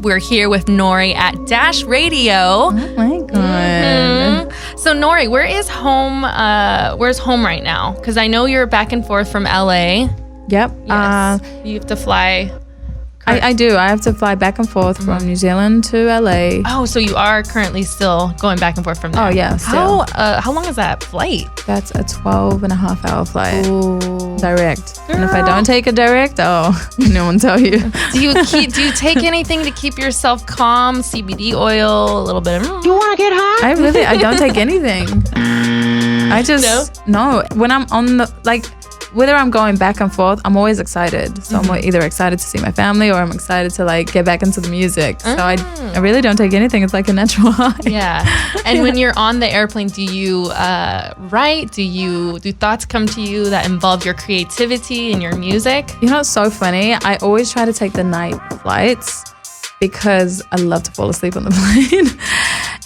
We're here with Nouri at Dash Radio. Oh my God. So Nouri, where's home right now? Because I know you're back and forth from LA. Yep. Yes. You have to fly. I do. I have to fly back and forth from New Zealand to LA. Oh, so you are currently still going back and forth from there. Oh, yeah, still. How long is that flight? That's a 12-and-a-half-hour flight. Ooh. Direct. Girl. And if I don't take a direct, no one tell you. Do you take anything to keep yourself calm? CBD oil, a little bit of... You want to get high? I don't take anything. I just, no. When I'm on whether I'm going back and forth, I'm always excited. So I'm either excited to see my family or I'm excited to get back into the music. So I really don't take anything. It's like a natural high. Yeah. And when you're on the airplane, do you write? Do thoughts come to you that involve your creativity and your music? You know what's so funny? I always try to take the night flights because I love to fall asleep on the plane.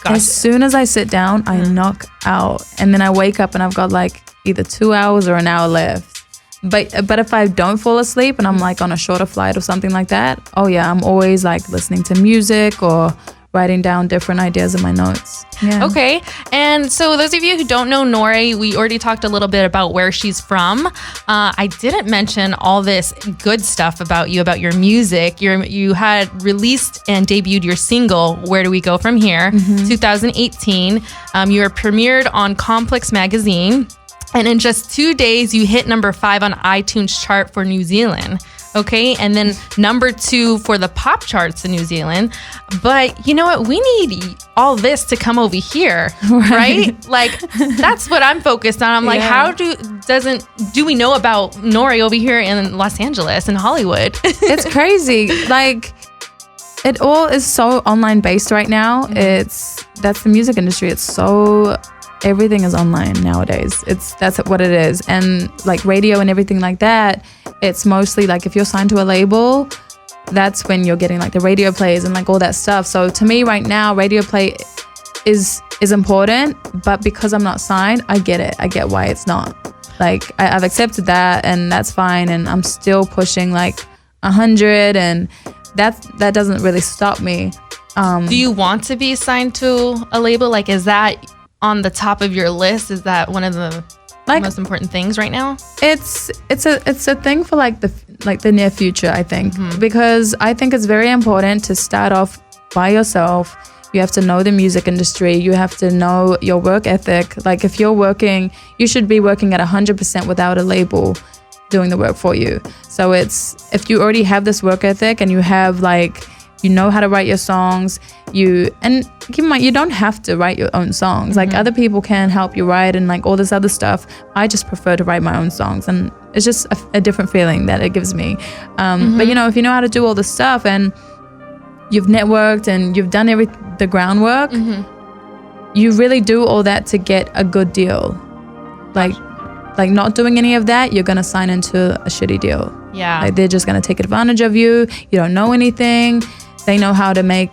Gotcha. As soon as I sit down, I knock out. And then I wake up and I've got either 2 hours or an hour left. But if I don't fall asleep and I'm on a shorter flight or something like that, I'm always listening to music or writing down different ideas in my notes. Yeah. Okay. And so those of you who don't know Nouri, we already talked a little bit about where she's from. I didn't mention all this good stuff about you, about your music. You had released and debuted your single, Where Do We Go From Here, 2018. You were premiered on Complex Magazine. And in just 2 days, you hit number 5 on iTunes chart for New Zealand. Okay. And then number 2 for the pop charts in New Zealand. But you know what? We need all this to come over here, right? That's what I'm focused on. I'm how do we know about Nouri over here in Los Angeles and Hollywood? It's crazy. It all is so online based right now. That's the music industry. It's so... Everything is online nowadays. That's what it is. And radio and everything like that, it's mostly if you're signed to a label, that's when you're getting the radio plays and all that stuff. So to me right now, radio play is important, but because I'm not signed, I get it. I get why it's not. I've accepted that and that's fine. And I'm still pushing 100 and that doesn't really stop me. Do you want to be signed to a label? Is that on the top of your list? Is that one of the most important things right now? It's a thing for the near future, I think, because I think it's very important to start off by yourself. You have to know the music industry. You have to know your work ethic. If you're working, you should be working at 100% without a label doing the work for you. So if you already have this work ethic and you have you know how to write your songs, and keep in mind, you don't have to write your own songs. Other people can help you write and all this other stuff. I just prefer to write my own songs, and it's just a different feeling that it gives me. But if you know how to do all this stuff and you've networked and you've done the groundwork, you really do all that to get a good deal. Not doing any of that, you're gonna sign into a shitty deal. Yeah. They're just gonna take advantage of you. You don't know anything. They know how to make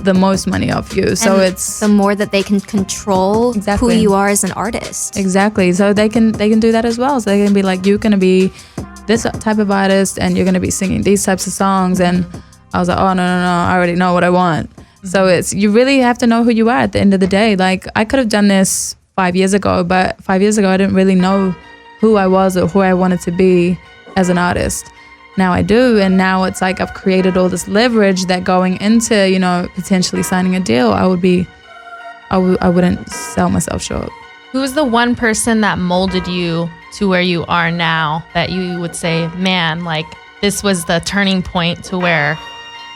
the most money off you. So it's the more that they can control who you are as an artist. Exactly. So they can do that as well. So they can be you're gonna be this type of artist and you're gonna be singing these types of songs. And I was oh no, I already know what I want. So you really have to know who you are at the end of the day. I could have done this 5 years ago, but 5 years ago I didn't really know who I was or who I wanted to be as an artist. Now I do, and now it's I've created all this leverage that going into potentially signing a deal, I wouldn't sell myself short. Who's the one person that molded you to where you are now that you would say, man, this was the turning point to where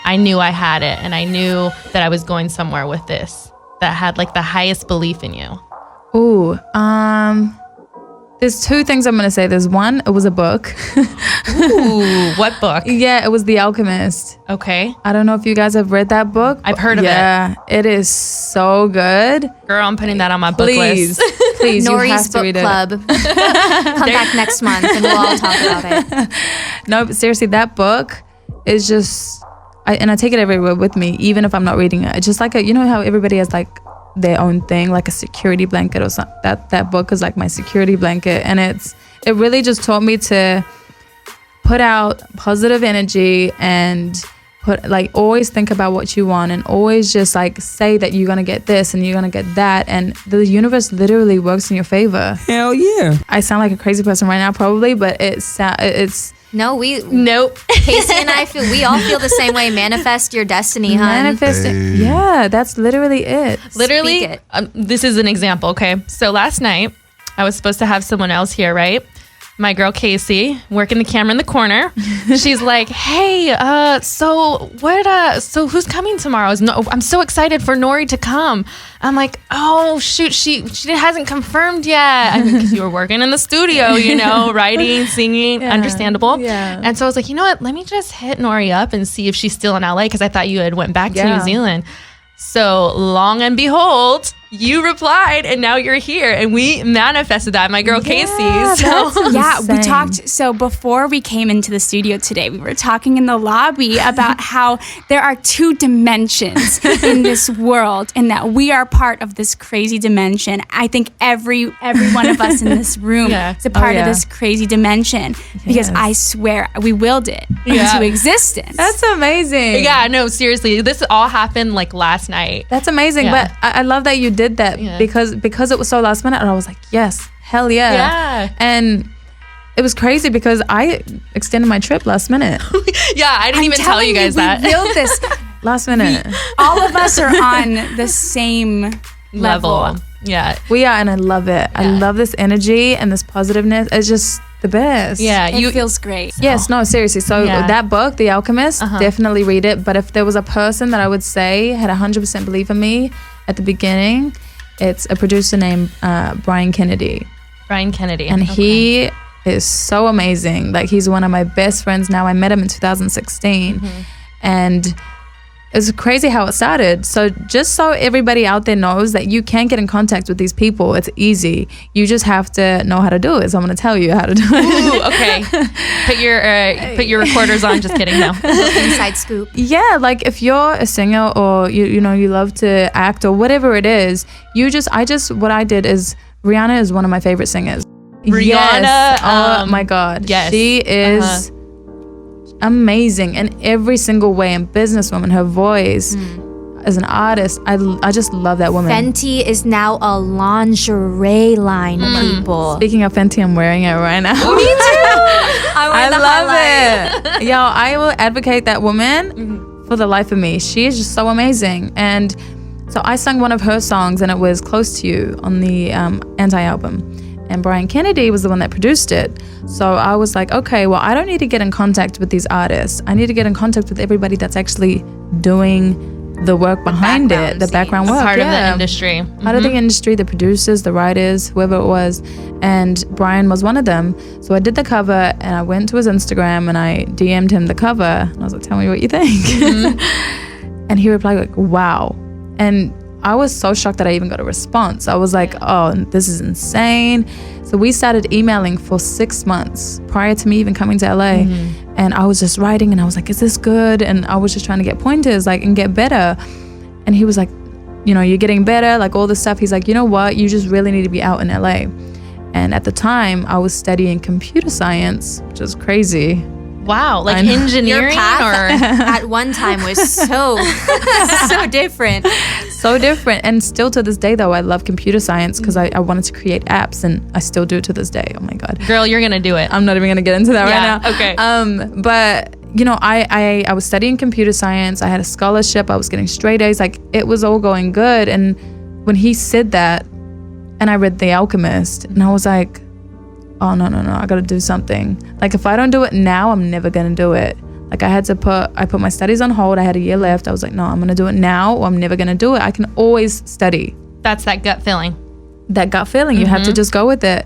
I knew I had it and I knew that I was going somewhere with this, that had the highest belief in you? Ooh, there's 2 things I'm going to say. There's one, it was a book. Ooh, what book? Yeah, it was The Alchemist. Okay. I don't know if you guys have read that book. I've heard of it. Yeah, it is so good. Girl, I'm putting that on my book list. Please, Nouri's you have to book read club. it. Come back next month and we'll all talk about it. No, but seriously, that book is just... I take it everywhere with me, even if I'm not reading it. It's just you know how everybody has their own thing, a security blanket or something. That book is my security blanket, and it really just taught me to put out positive energy and always think about what you want and always just like say that you're going to get this and you're going to get that. And the universe literally works in your favor. Hell yeah. I sound like a crazy person right now probably, but it's... Nope. Casey and I we all feel the same way. Manifest your destiny, hon. Manifest it. Yeah, that's literally it. Literally, Speak it. This is an example, okay? So last night, I was supposed to have someone else here, right? My girl Casey, working the camera in the corner. She's like, "Hey, so who's coming tomorrow? I'm so excited for Nouri to come." I'm like, "Oh shoot, she hasn't confirmed yet." I mean, because you were working in the studio, writing, singing, understandable. Yeah. And so I was like, you know what? Let me just hit Nouri up and see if she's still in LA because I thought you had went back to New Zealand. So long and behold, you replied and now you're here and we manifested that, my girl Casey. We talked. So before we came into the studio today, we were talking in the lobby about how there are 2 dimensions in this world and that we are part of this crazy dimension. I think every one of us in this room is a part of this crazy dimension because I swear we willed it into existence. That's amazing. Yeah, no, seriously. This all happened like last night. That's amazing. But I love that you did that because it was so last minute and I was like, yes, hell yeah. Yeah. And it was crazy because I extended my trip last minute. Yeah, I didn't even tell you guys that. We built this. Last minute. All of us are on the same level. Yeah. We are, and I love it. I love this energy and this positiveness. It's just the best. Yeah. It feels great. Yes, no, seriously. So that book, The Alchemist, definitely read it. But if there was a person that I would say had 100% belief in me at the beginning, it's a producer named Brian Kennedy. Brian Kennedy. And he is so amazing. Like, he's one of my best friends now. I met him in 2016. And it's crazy how it started. So just so everybody out there knows that you can get in contact with these people, it's easy. You just have to know how to do it. So I'm going to tell you how to do it. Ooh, okay. Put your recorders on. Just kidding. No. Inside scoop. Yeah, like if you're a singer or you love to act or whatever it is, what I did is Rihanna is one of my favorite singers. Rihanna. Yes. Oh my God. Yes. She is amazing in every single way, and businesswoman, her voice as an artist, I just love that woman. Fenty is now a lingerie line, people. Speaking of Fenty, I'm wearing it right now. Me too. I love it. Yo, I will advocate that woman for the life of me. She is just so amazing. And so I sung one of her songs and it was Close to You on the Anti-album. And Brian Kennedy was the one that produced it. So I was like, okay, well, I don't need to get in contact with these artists. I need to get in contact with everybody that's actually doing the work behind it, the background work. Part of the industry. Part of the industry, the producers, the writers, whoever it was. And Brian was one of them. So I did the cover and I went to his Instagram and I DM'd him the cover. And I was like, tell me what you think. And he replied like, wow. And I was so shocked that I even got a response. I was like, oh, this is insane. So we started emailing for 6 months prior to me even coming to LA. And I was just writing and I was like, is this good? And I was just trying to get pointers and get better. And he was like, you're getting better, like all this stuff. He's like, you know what? You just really need to be out in LA. And at the time I was studying computer science, which is crazy. Wow, like engineering Your path at one time was so different. So different. And still to this day though, I love computer science because I wanted to create apps and I still do to this day. Oh my God. Girl, you're going to do it. I'm not even going to get into that right now. Okay. But I was studying computer science. I had a scholarship. I was getting straight A's. Like it was all going good. And when he said that and I read The Alchemist and I was like, oh, no, I got to do something. Like if I don't do it now, I'm never going to do it. Like I put my studies on hold. I had a year left. I was like, no, I'm going to do it now or I'm never going to do it. I can always study. That's that gut feeling. You have to just go with it.